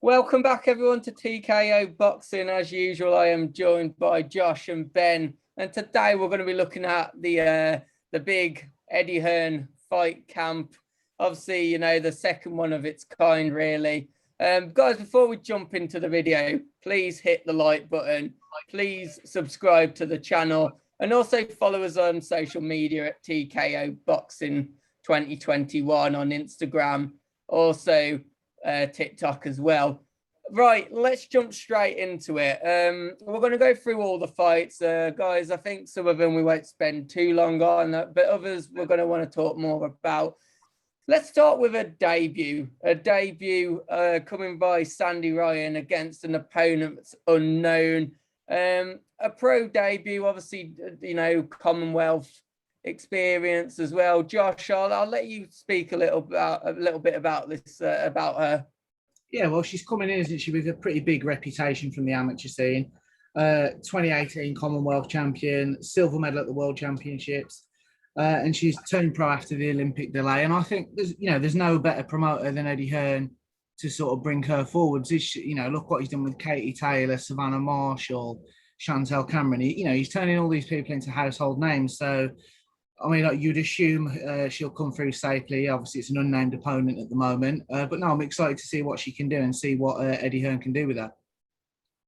Welcome back, everyone, to TKO Boxing. As usual, I am joined by Josh and Ben, and today we're going to be looking at the big Eddie Hearn fight camp. Obviously, you know, the second one of its kind, really. Guys, before we jump into the video, please hit the like button. Please subscribe to the channel, and also follow us on social media at TKO Boxing 2021 on Instagram. Also, TikTok as well. Right, let's jump straight into it. We're going to go through all the fights, guys. I think some of them we won't spend too long on, but others we're going to want to talk more about. Let's start with a debut coming by Sandy Ryan against an opponent that's unknown. A pro debut, obviously, you know, Commonwealth experience as well. Josh, I'll let you speak a little bit about this, about her. Yeah, well, she's coming in, isn't she, with a pretty big reputation from the amateur scene. 2018 Commonwealth champion, silver medal at the World Championships, and she's turned pro after the Olympic delay. And I think there's no better promoter than Eddie Hearn to sort of bring her forwards. Look what he's done with Katie Taylor, Savannah Marshall, Chantel Cameron. He's turning all these people into household names. So, I mean, you'd assume she'll come through safely. Obviously, it's an unnamed opponent at the moment. But no, I'm excited to see what she can do and see what Eddie Hearn can do with that.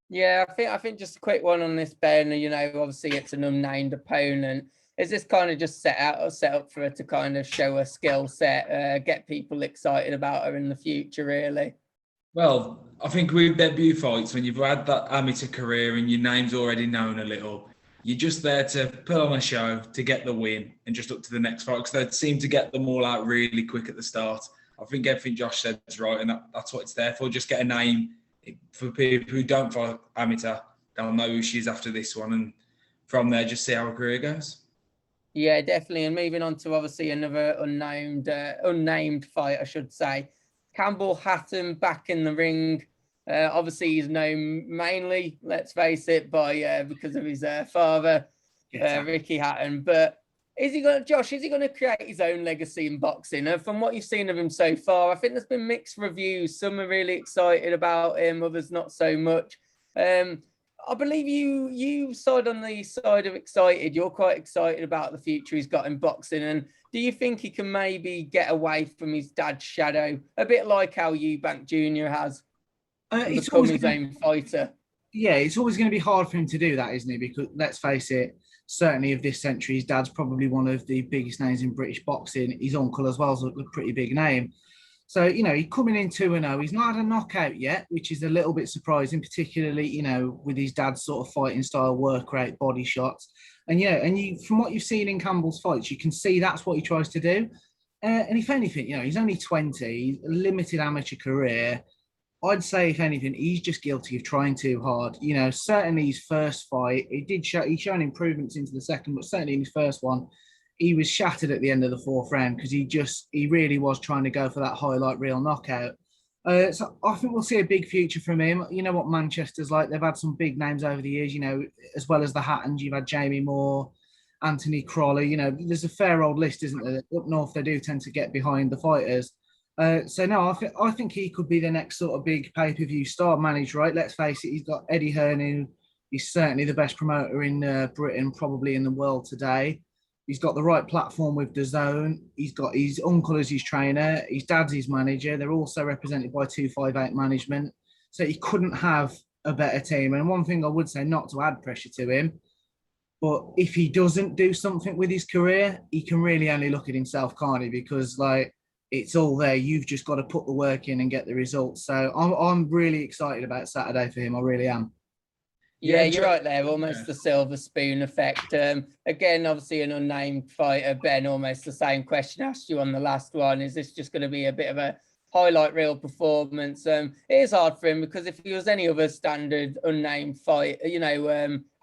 Yeah, I think just a quick one on this, Ben. You know, obviously it's an unnamed opponent. Is this kind of just set up for her to kind of show her skill set, get people excited about her in the future, really? Well, I think with debut fights, when you've had that amateur career and your name's already known a little, you're just there to put on a show, to get the win, and just up to the next fight, because they seem to get them all out really quick at the start. I think everything Josh said is right, and that's what it's there for. Just get a name. For people who don't follow amateur, they'll know who she is after this one, and from there, just see how her career goes. Yeah, definitely. And moving on to obviously another unnamed fight, I should say. Campbell Hatton back in the ring. Obviously, he's known mainly, let's face it, by because of his father, Ricky Hatton. But is he going to create his own legacy in boxing? From what you've seen of him so far, I think there's been mixed reviews. Some are really excited about him, others not so much. I believe you side on the side of excited. You're quite excited about the future he's got in boxing. And do you think he can maybe get away from his dad's shadow, a bit like how Eubank Jr. has? Become his own fighter. Yeah, it's always going to be hard for him to do that, isn't it? Because let's face it, certainly of this century, his dad's probably one of the biggest names in British boxing. His uncle as well is a pretty big name. So, he's coming in 2-0. He's not had a knockout yet, which is a little bit surprising, particularly, with his dad's sort of fighting style, work rate, body shots. And, from what you've seen in Campbell's fights, you can see that's what he tries to do. And if anything, he's only 20, limited amateur career. I'd say, if anything, he's just guilty of trying too hard. Certainly his first fight, he's shown improvements into the second, but certainly in his first one, he was shattered at the end of the fourth round because he really was trying to go for that highlight reel knockout. So I think we'll see a big future from him. You know what Manchester's like. They've had some big names over the years, as well as the Hattons. You've had Jamie Moore, Anthony Crawley. There's a fair old list, isn't there? Up north, they do tend to get behind the fighters. So no, I think he could be the next sort of big pay-per-view star managed, right? Let's face it, he's got Eddie Hearn, who is certainly the best promoter in Britain, probably in the world today. He's got the right platform with DAZN. He's got his uncle as his trainer. His dad's his manager. They're also represented by 258 management. So he couldn't have a better team. And one thing I would say, not to add pressure to him, but if he doesn't do something with his career, he can really only look at himself, can't he? Because, it's all there. You've just got to put the work in and get the results. So I'm really excited about Saturday for him. I really am. Yeah, you're right there. Almost the silver spoon effect. Again, obviously an unnamed fighter. Ben, almost the same question asked you on the last one. Is this just going to be a bit of a highlight reel performance? It is hard for him because if he was any other standard unnamed fight,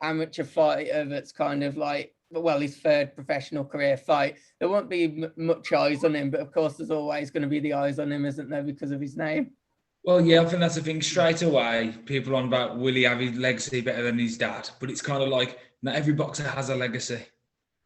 amateur fighter that's kind of like, well, his third professional career fight, there won't be much eyes on him. But of course, there's always going to be the eyes on him, isn't there, because of his name? Well, yeah, I think that's the thing. Straight away, people on about, will he have his legacy better than his dad? But it's kind of like, not every boxer has a legacy.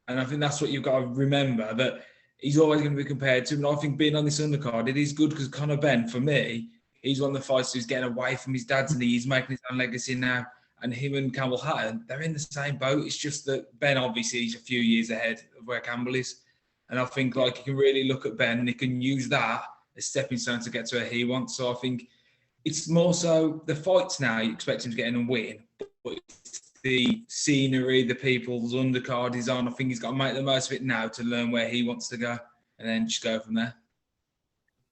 And I think that's what you've got to remember, that he's always going to be compared to. And I think being on this undercard, it is good because Conor Benn, for me, he's one of the fighters who's getting away from his dad's knee. He's making his own legacy now. And him and Campbell Hatton, they're in the same boat. It's just that Ben, obviously, is a few years ahead of where Campbell is. And I think like you can really look at Ben and he can use that as stepping stone to get to where he wants. So I think it's more so the fights now, you expect him to get in and win. But it's the scenery, the people's undercard he's on. I think he's got to make the most of it now to learn where he wants to go and then just go from there.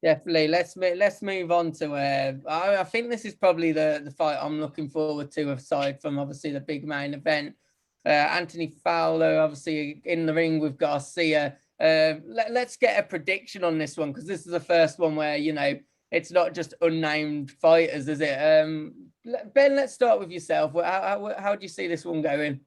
Definitely. Let's move on to I think this is probably the fight I'm looking forward to, aside from obviously the big main event. Anthony Fowler, obviously in the ring with Garcia. Let's get a prediction on this one, because this is the first one where, you know, it's not just unnamed fighters, is it? Ben, let's start with yourself. How do you see this one going?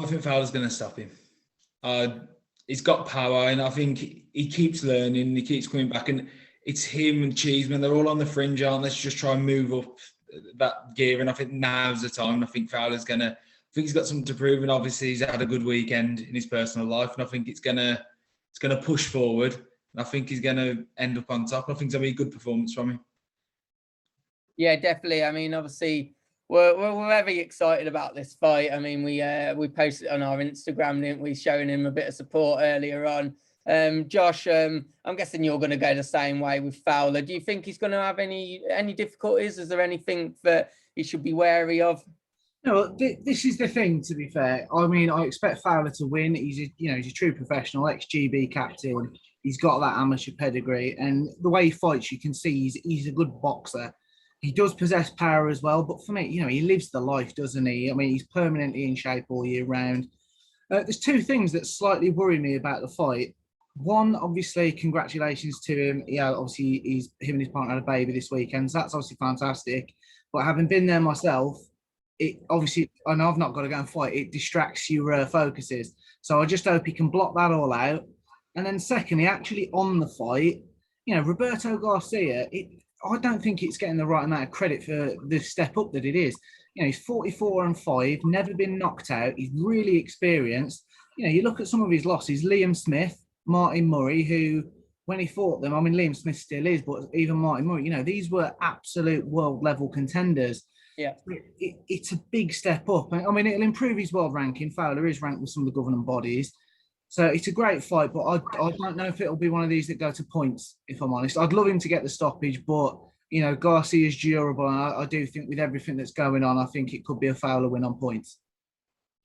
I think Fowler's going to stop him. He's got power, and I think he keeps learning. He keeps coming back, and it's him and Cheeseman. They're all on the fringe, aren't they? Let's just try and move up that gear, and I think now's the time. I think Fowler's going to. I think he's got something to prove, and obviously he's had a good weekend in his personal life, and I think it's gonna push forward. And I think he's gonna end up on top. I think it's gonna be a good performance from him. Yeah, definitely. I mean, obviously, we're very excited about this fight. I mean, we posted on our Instagram, didn't we, showing him a bit of support earlier on. Josh, I'm guessing you're going to go the same way with Fowler. Do you think he's going to have any difficulties? Is there anything that he should be wary of? No, this is the thing, to be fair. I mean, I expect Fowler to win. He's a true professional, ex-GB captain. He's got that amateur pedigree. And the way he fights, you can see he's a good boxer. He does possess power as well. But for me, you know, he lives the life, doesn't he? I mean, he's permanently in shape all year round. There's two things that slightly worry me about the fight. One, obviously, congratulations to him. Yeah, obviously, him and his partner had a baby this weekend. So that's obviously fantastic. But having been there myself, it obviously, I know I've not got to go and fight. It distracts your focuses. So I just hope he can block that all out. And then secondly, actually on the fight, you know, Roberto Garcia, I don't think it's getting the right amount of credit for the step up that it is. You know, he's 44-5, never been knocked out. He's really experienced. You know, you look at some of his losses, Liam Smith, Martin Murray, who, when he fought them, I mean, Liam Smith still is, but even Martin Murray, you know, these were absolute world level contenders. Yeah, it's a big step up. I mean, it'll improve his world ranking. Fowler is ranked with some of the governing bodies. So it's a great fight, but I don't know if it'll be one of these that go to points, if I'm honest. I'd love him to get the stoppage, but, you know, Garcia's durable. And I do think with everything that's going on, I think it could be a Fowler win on points.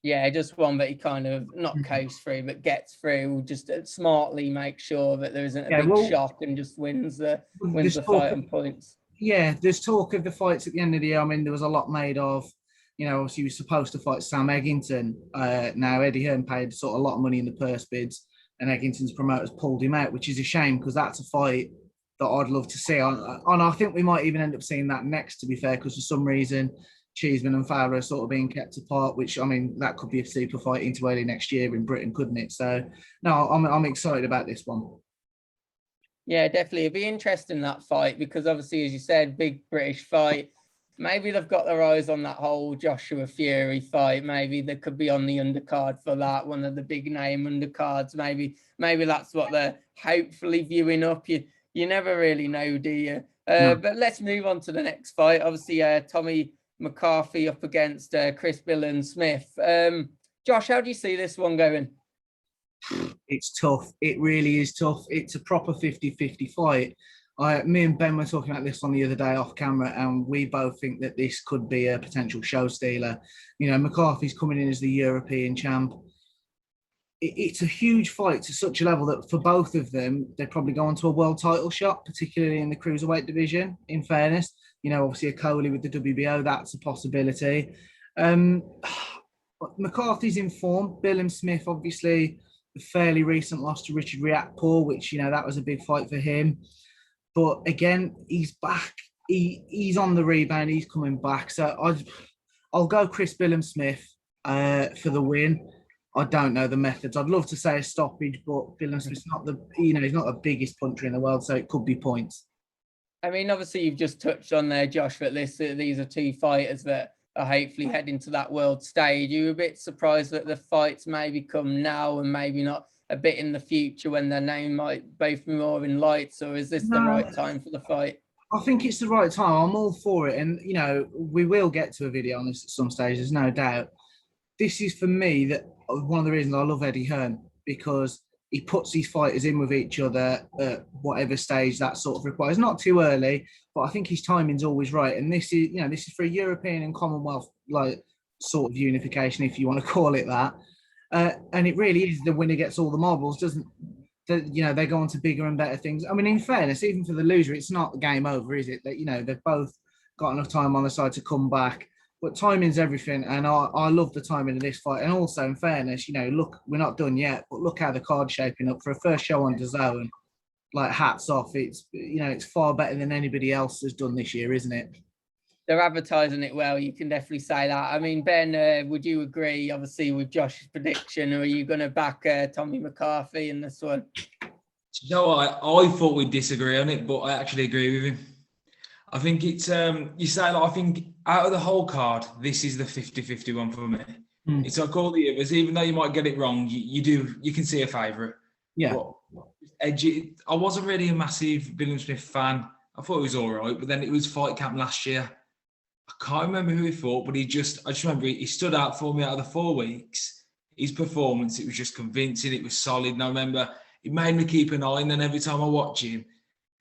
Yeah, just one that he kind of not coasts through, but gets through, just smartly make sure that there isn't a big shock and just wins the fight on points. Yeah, there's talk of the fights at the end of the year. I mean, there was a lot made of, you know, obviously he was supposed to fight Sam Eggington. Now Eddie Hearn paid sort of a lot of money in the purse bids, and Eggington's promoters pulled him out, which is a shame because that's a fight that I'd love to see. And I think we might even end up seeing that next, to be fair, because for some reason Cheeseman and Fowler are sort of being kept apart, which, I mean, that could be a super fight into early next year in Britain, couldn't it? So, no, I'm excited about this one. Yeah, definitely. It'd be interesting, that fight, because obviously, as you said, big British fight. Maybe they've got their eyes on that whole Joshua Fury fight. Maybe they could be on the undercard for that, one of the big name undercards. Maybe that's what they're hopefully viewing up. You never really know, do you? No. But let's move on to the next fight. Obviously, Tommy McCarthy up against Chris Billen-Smith. Josh, how do you see this one going? It's tough. It really is tough. It's a proper 50-50 fight. Me and Ben were talking about this one the other day off camera, and we both think that this could be a potential show stealer. You know, McCarthy's coming in as the European champ. It's a huge fight to such a level that for both of them, they'd probably go on to a world title shot, particularly in the cruiserweight division, in fairness. You know, obviously a Coley with the WBO, that's a possibility. McCarthy's in form. Billen-Smith, obviously, a fairly recent loss to Richard Riakporhe, which, you know, that was a big fight for him. But again, he's back. He's on the rebound. He's coming back. So I'll go Chris Billen-Smith for the win. I don't know the methods. I'd love to say a stoppage, but Billen-Smith's not he's not the biggest puncher in the world, so it could be points. I mean, obviously, you've just touched on there, Josh, that these are two fighters that are hopefully heading to that world stage. You were a bit surprised that the fights maybe come now and maybe not a bit in the future when their name might both be more in lights, or is this the right time for the fight? I think it's the right time. I'm all for it. And, you know, we will get to a video on this at some stage, there's no doubt. This is for me that one of the reasons I love Eddie Hearn, because he puts these fighters in with each other at whatever stage that sort of requires. Not too early, but I think his timing's always right. And this is, you know, this is for a European and Commonwealth like sort of unification, if you want to call it that. And it really is the winner gets all the marbles, doesn't? You know, they go on to bigger and better things. I mean, in fairness, even for the loser, it's not game over, is it? That, you know, they've both got enough time on the side to come back. But timing's everything, and I love the timing of this fight. And also, in fairness, you know, look, we're not done yet, but look how the card's shaping up for a first show on DAZN. Like, hats off. It's, you know, it's far better than anybody else has done this year, isn't it? They're advertising it well. You can definitely say that. I mean, Ben, would you agree, obviously, with Josh's prediction, or are you going to back Tommy McCarthy in this one? No, I thought we'd disagree on it, but I actually agree with him. I think it's, you say, like, I think out of the whole card, this is the 50-50 one for me. It's like all the others, even though you might get it wrong, you can see a favourite. Yeah. Edgy. I wasn't really a massive Billiam Smith fan. I thought it was all right, but then it was Fight Camp last year. I can't remember who he fought, but I just remember he stood out for me out of the 4 weeks. His performance, it was just convincing. It was solid. And I remember it made me keep an eye. And then every time I watch him,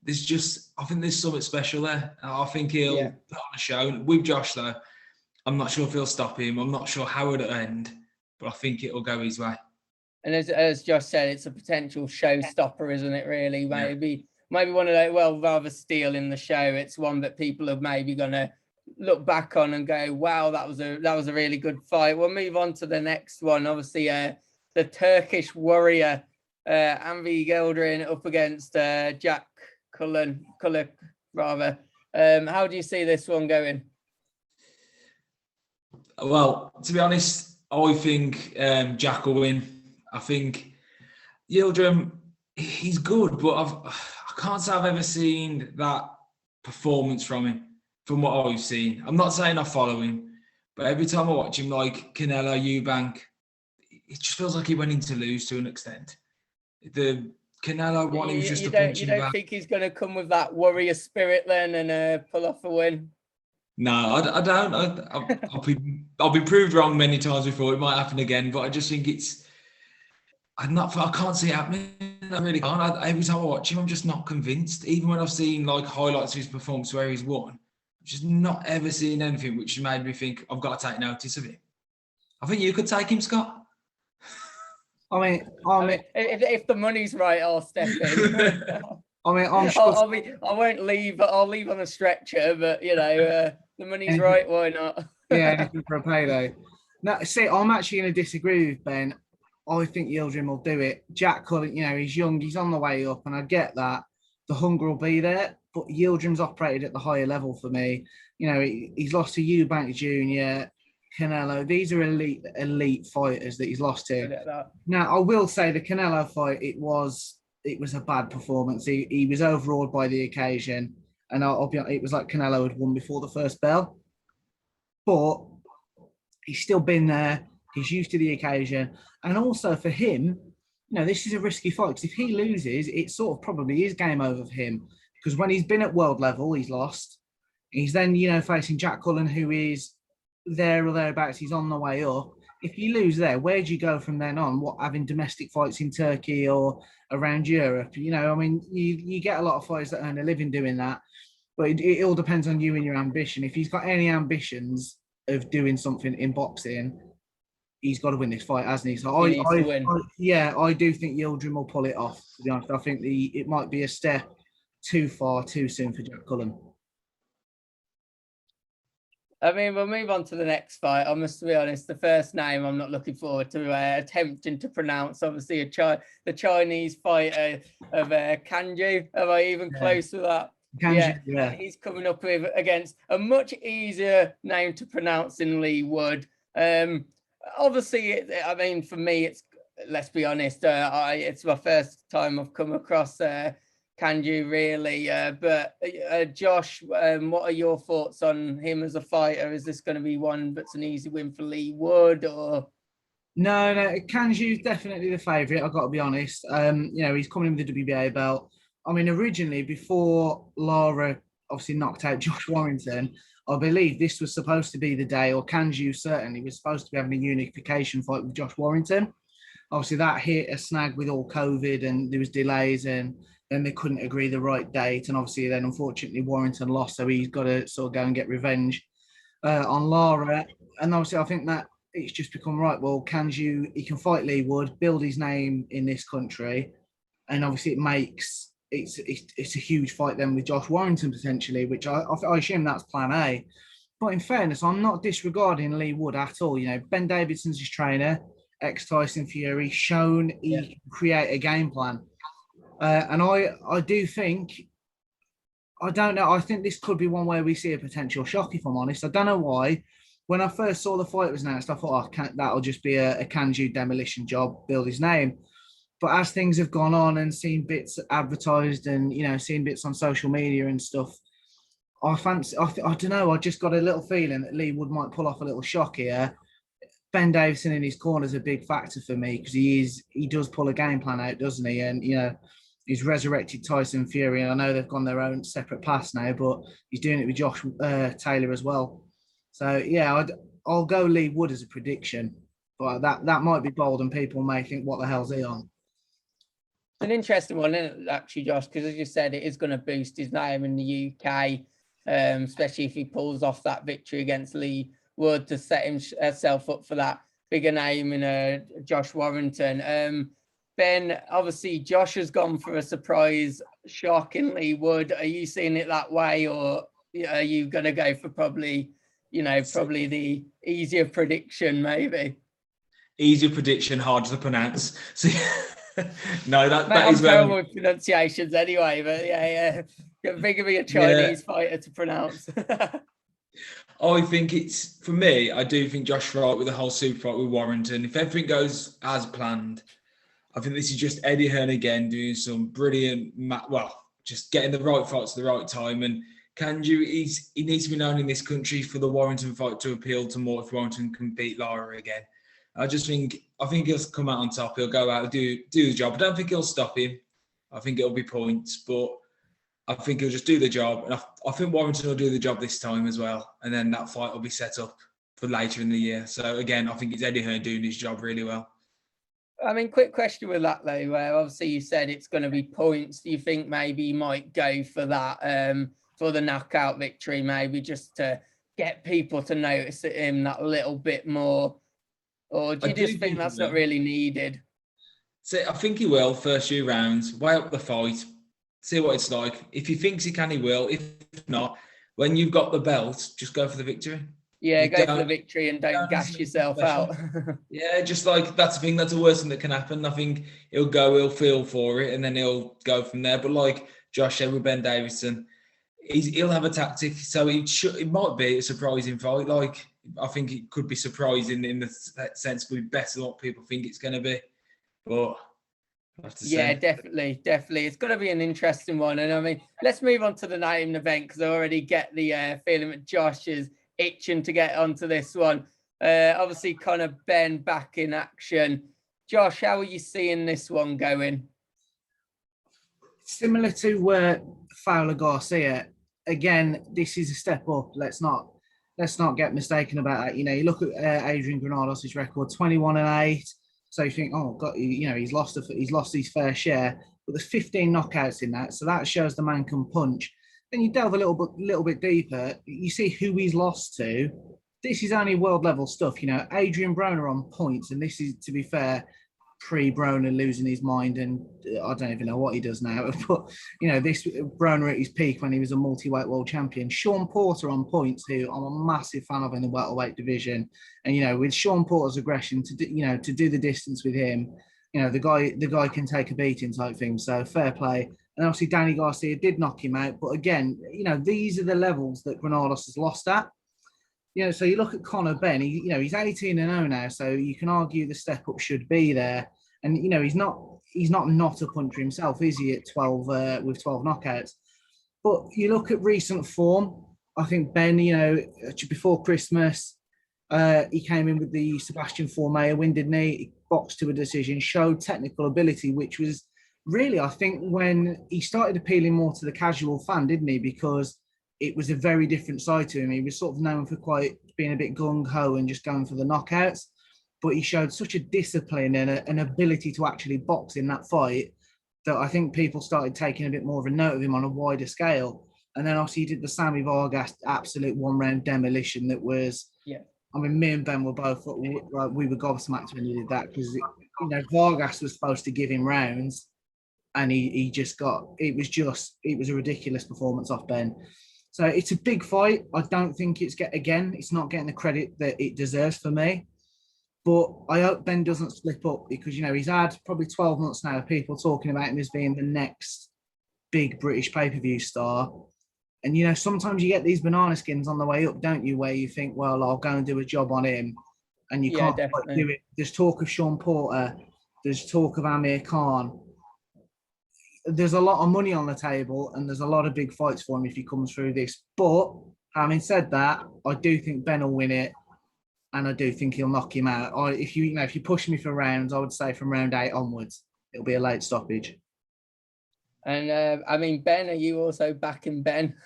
I think there's something special there. I think he'll put on a show. With Josh, though, I'm not sure if he'll stop him. I'm not sure how it'll end, but I think it'll go his way. And as Josh said, it's a potential showstopper, isn't it, really? Maybe one of those, well, rather stealing the show. It's one that people are maybe going to look back on and go, wow, that was a really good fight. We'll move on to the next one. Obviously, the Turkish warrior, Anvi Yildirim, up against Jack Cullen, rather. How do you see this one going? Well, to be honest, I think Jack will win. I think Yildirim, he's good, but I can't say I've ever seen that performance from him, from what I've seen. I'm not saying I follow him, but every time I watch him, like Canelo, Eubank, it just feels like he went in to lose to an extent. The Canelo one, he was just a punching bag. You don't think he's going to come with that warrior spirit then and pull off a win? No, I don't. I'll be proved wrong many times before. It might happen again, but I just think I can't see it happening. I really can't. Every time I watch him, I'm just not convinced. Even when I've seen like highlights of his performance where he's won, I've just not ever seen anything which made me think I've got to take notice of it. I think you could take him, Scott. I mean, if the money's right, I'll step in. I'm sure. I won't leave, but I'll leave on a stretcher. But you know, the money's right. Why not? Yeah, anything for a payday. No, see, I'm actually going to disagree with Ben. I think Yildirim will do it. Jack Cullen, you know, he's young, he's on the way up, and I get that. The hunger will be there, but Yildirim's operated at the higher level for me. You know, he's lost to Eubank Jr., Canelo. These are elite fighters that he's lost to. Now, I will say the Canelo fight, it was a bad performance. He was overawed by the occasion, and I'll be honest, it was like Canelo had won before the first bell. But he's still been there. He's used to the occasion. And also for him, you know, this is a risky fight because if he loses, it sort of probably is game over for him. Because when he's been at world level, he's lost. He's then, you know, facing Jack Cullen, who is there or thereabouts. He's on the way up. If you lose there, where do you go from then on? What, having domestic fights in Turkey or around Europe? You know, I mean, you get a lot of fighters that earn a living doing that. But it all depends on you and your ambition. If he's got any ambitions of doing something in boxing, he's got to win this fight, hasn't he? So I do think Yildirim will pull it off, to be honest. I think it might be a step too far, too soon for Jack Cullen. I mean, we'll move on to the next fight. I must be honest, the first name I'm not looking forward to attempting to pronounce. Obviously, the Chinese fighter of Kanju. Am I even close with that? Kanju, yeah. He's coming up against a much easier name to pronounce in Lee Wood. Obviously, I mean, for me, let's be honest, it's my first time I've come across Kanju, really. But Josh, what are your thoughts on him as a fighter? Is this going to be one that's an easy win for Lee Wood, or? No, Kanju's definitely the favourite, I've got to be honest. You know, he's coming with the WBA belt. I mean, originally, before Lara obviously knocked out Josh Warrington, I believe this was supposed to be the day, or Kanju certainly was supposed to be having a unification fight with Josh Warrington. Obviously, that hit a snag with all COVID, and there was delays, and then they couldn't agree the right date. And obviously, then unfortunately, Warrington lost, so he's got to sort of go and get revenge on Lara. And obviously, I think that it's just become right. Well, Kanju, he can fight Lee Wood, build his name in this country, and obviously, it's a huge fight then with Josh Warrington potentially, which I assume that's plan A. But in fairness, I'm not disregarding Lee Wood at all. You know, Ben Davidson's his trainer, ex-Tyson Fury, shown he can create a game plan. And I do think, I don't know, I think this could be one where we see a potential shock, if I'm honest. I don't know why. When I first saw the fight was announced, I thought, that'll just be a Kanju demolition job, build his name. But as things have gone on and seen bits advertised and, you know, seen bits on social media and stuff, I don't know, I just got a little feeling that Lee Wood might pull off a little shock here. Ben Davison in his corner is a big factor for me because he does pull a game plan out, doesn't he? And, you know, he's resurrected Tyson Fury. And I know they've gone their own separate paths now, but he's doing it with Josh Taylor as well. So, yeah, I'll go Lee Wood as a prediction. But that might be bold and people may think, what the hell's he on? It's an interesting one, isn't it, actually, Josh? Because as you said, it is going to boost his name in the UK, especially if he pulls off that victory against Lee Wood to set himself up for that bigger name in Josh Warrington. Ben, obviously, Josh has gone for a surprise shock in Lee Wood. Are you seeing it that way, or are you going to go for probably the easier prediction, maybe? Easier prediction, hard to pronounce. So, no, that I'm is terrible with pronunciations anyway, but yeah. Think of me a Chinese fighter to pronounce. I think it's, for me, I do think Josh Wright with the whole super fight with Warrington, if everything goes as planned, I think this is just Eddie Hearn again doing some brilliant, just getting the right fights at the right time. And Kanju, he needs to be known in this country for the Warrington fight to appeal to more if Warrington can beat Lara again. I think he'll come out on top. He'll go out and do the job. I don't think he'll stop him. I think it'll be points, but I think he'll just do the job. And I think Warrington will do the job this time as well. And then that fight will be set up for later in the year. So again, I think it's Eddie Hearn doing his job really well. I mean, quick question with that though, where obviously you said it's going to be points. Do you think maybe you might go for that, for the knockout victory, maybe just to get people to notice him that little bit more? Or do you just think that's not really needed? So I think he will, first few rounds, weigh up the fight, see what it's like. If he thinks he can, he will. If not, when you've got the belt, just go for the victory. Yeah, go for the victory and don't gash yourself out. Yeah, just like that's the thing, that's the worst thing that can happen. I think he'll feel for it and then he'll go from there. But like Josh said with Ben Davison, he'll have a tactic. So it might be a surprising fight. Like, I think it could be surprising in the sense it would be better than what people think it's going to be. But yeah, definitely. It's going to be an interesting one. And I mean, let's move on to the night event because I already get the feeling that Josh is itching to get onto this one. Obviously, Conor Benn back in action. Josh, how are you seeing this one going? Similar to Fowler Garcia. Again, this is a step up. Let's not get mistaken about that. You know, you look at Adrian Granados' record, 21-8. So you think, oh God, you know, he's lost his fair share, but there's 15 knockouts in that, so that shows the man can punch. Then you delve a little bit deeper, you see who he's lost to. This is only world level stuff, you know. Adrian Broner on points, and this is, to be fair, pre-Broner losing his mind, and I don't even know what he does now. But you know, this Broner at his peak when he was a multi-weight world champion. Sean Porter on points, who I'm a massive fan of in the welterweight division, and you know, with Sean Porter's aggression to do the distance with him, you know, the guy can take a beating type thing. So fair play. And obviously Danny Garcia did knock him out, but again, you know, these are the levels that Granados has lost at. You know, so you look at Conor Benn, he's 18-0 now, so you can argue the step up should be there. And, you know, he's not a puncher himself, is he, at 12 with 12 knockouts? But you look at recent form, I think Benn, you know, before Christmas, he came in with the Sebastian Formella win, didn't he? He boxed to a decision, showed technical ability, which was really, I think, when he started appealing more to the casual fan, didn't he? Because it was a very different side to him. He was sort of known for quite being a bit gung-ho and just going for the knockouts, but he showed such a discipline and an ability to actually box in that fight that I think people started taking a bit more of a note of him on a wider scale. And then obviously he did the Sammy Vargas absolute one-round demolition that was, I mean, me and Ben were both, we were gobsmacked when he did that, because, you know, Vargas was supposed to give him rounds and he just got, it was a ridiculous performance off Ben. So it's a big fight. I don't think it's not getting the credit that it deserves for me. But I hope Ben doesn't slip up, because, you know, he's had probably 12 months now of people talking about him as being the next big British pay-per-view star. And, you know, sometimes you get these banana skins on the way up, don't you, where you think, well, I'll go and do a job on him. And you can't quite do it. There's talk of Sean Porter. There's talk of Amir Khan. There's a lot of money on the table, and there's a lot of big fights for him if he comes through this. But having said that, I do think Ben will win it, and I do think he'll knock him out. If you push me for rounds, I would say from round 8 onwards, it'll be a late stoppage. And I mean, Ben, are you also backing Ben?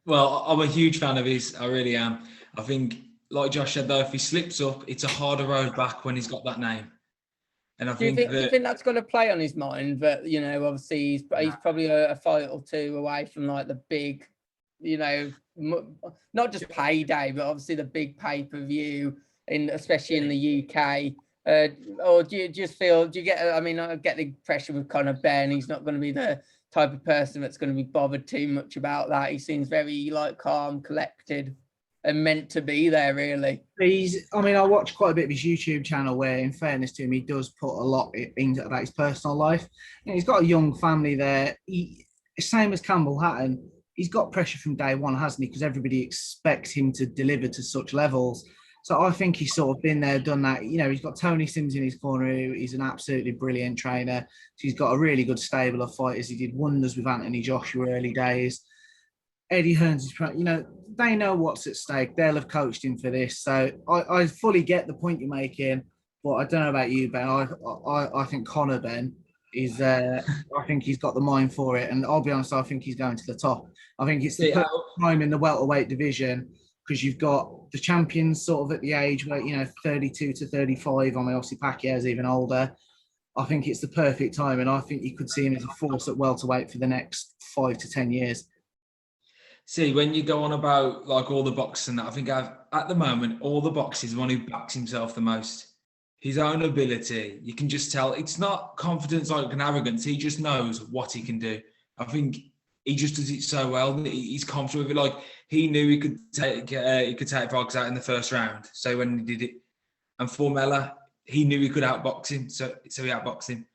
Well, I'm a huge fan of his. I really am. I think, like Josh said, though, if he slips up, it's a harder road back when he's got that name. And do you think that's going to play on his mind? But, you know, obviously he's probably a fight or two away from like the big, you know, not just payday, but obviously the big pay-per-view, especially in the UK. Or do you get, I mean, I get the pressure with Conor Benn. He's not going to be the type of person that's going to be bothered too much about that. He seems very like calm, collected, and meant to be there, really. I watch quite a bit of his YouTube channel where, in fairness to him, he does put a lot into about his personal life. And he's got a young family there. Same as Campbell Hatton, he's got pressure from day one, hasn't he? Because everybody expects him to deliver to such levels. So I think he's sort of been there, done that. You know, he's got Tony Sims in his corner, who he's an absolutely brilliant trainer. So he's got a really good stable of fighters. He did wonders with Anthony Joshua early days. Eddie Hearns is, you know, they know what's at stake. They'll have coached him for this. So I fully get the point you're making, but I don't know about you, Ben. I think Conor Benn is, I think he's got the mind for it. And I'll be honest, I think he's going to the top. I think it's the perfect time in the welterweight division, because you've got the champions sort of at the age where, you know, 32 to 35. I mean, obviously Pacquiao's even older. I think it's the perfect time, and I think you could see him as a force at welterweight for the next 5 to 10 years. See, when you go on about like all the boxers and that, I think at the moment, all the boxers, the one who backs himself the most, his own ability, you can just tell it's not confidence like an arrogance. He just knows what he can do. I think he just does it so well. He's confident with it. Like, he knew he could take Vargas out in the first round. So when he did it, and Formella, he knew he could outbox him. So he outboxed him.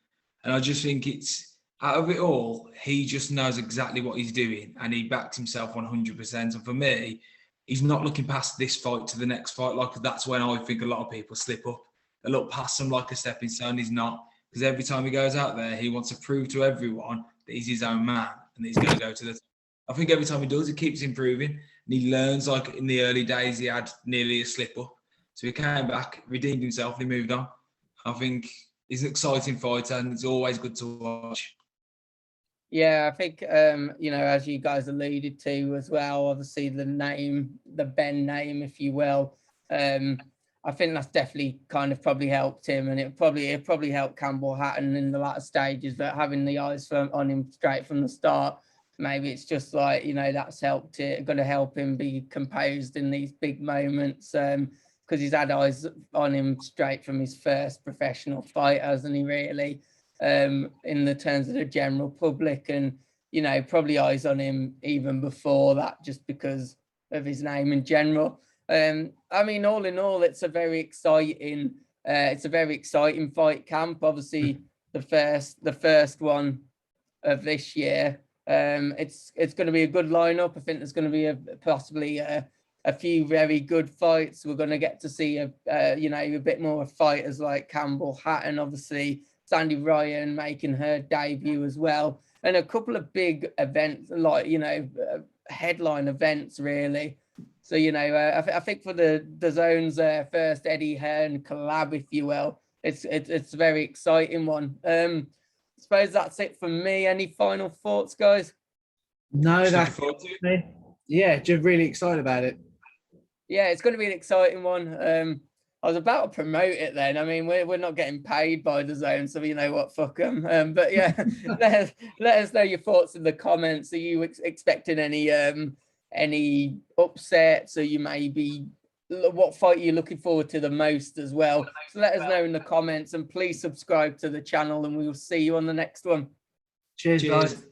And I just think it's, out of it all, he just knows exactly what he's doing, and he backs himself 100%. And for me, he's not looking past this fight to the next fight. Like, that's when I think a lot of people slip up. They look past him like a stepping stone. He's not, because every time he goes out there, he wants to prove to everyone that he's his own man and that he's going to go to the top. I think every time he does, he keeps improving, and he learns. Like in the early days, he had nearly a slip up, so he came back, redeemed himself, and he moved on. I think he's an exciting fighter, and it's always good to watch. Yeah, I think, you know, as you guys alluded to as well, obviously the name, the Ben name, if you will, I think that's definitely kind of probably helped him, and it probably helped Campbell Hatton in the latter stages, but having the eyes on him straight from the start, maybe it's just like, you know, that's helped it, going to help him be composed in these big moments, because he's had eyes on him straight from his first professional fight, hasn't he, really? In the terms of the general public, and, you know, probably eyes on him even before that, just because of his name in general. I mean, all in all, it's a very exciting fight camp. Obviously, the first one of this year. It's going to be a good lineup. I think there's going to be possibly a few very good fights. We're going to get to see a bit more of fighters like Campbell Hatton, obviously Sandy Ryan making her debut as well, and a couple of big events, like, you know, headline events, really. So, you know, I think for the zone's first Eddie Hearn collab, if you will, it's a very exciting one. I suppose that's it from me. Any final thoughts, guys? No, Just looking that's forward to it. yeah, just really excited about it. Yeah, it's going to be an exciting one. I was about to promote it then. I mean, we're not getting paid by the Zone, so you know what, fuck them. But yeah, let us know your thoughts in the comments. Are you expecting any upsets? Or you maybe what fight are you looking forward to the most as well? So let us know in the comments, and please subscribe to the channel, and we will see you on the next one. Cheers, guys. Cheers.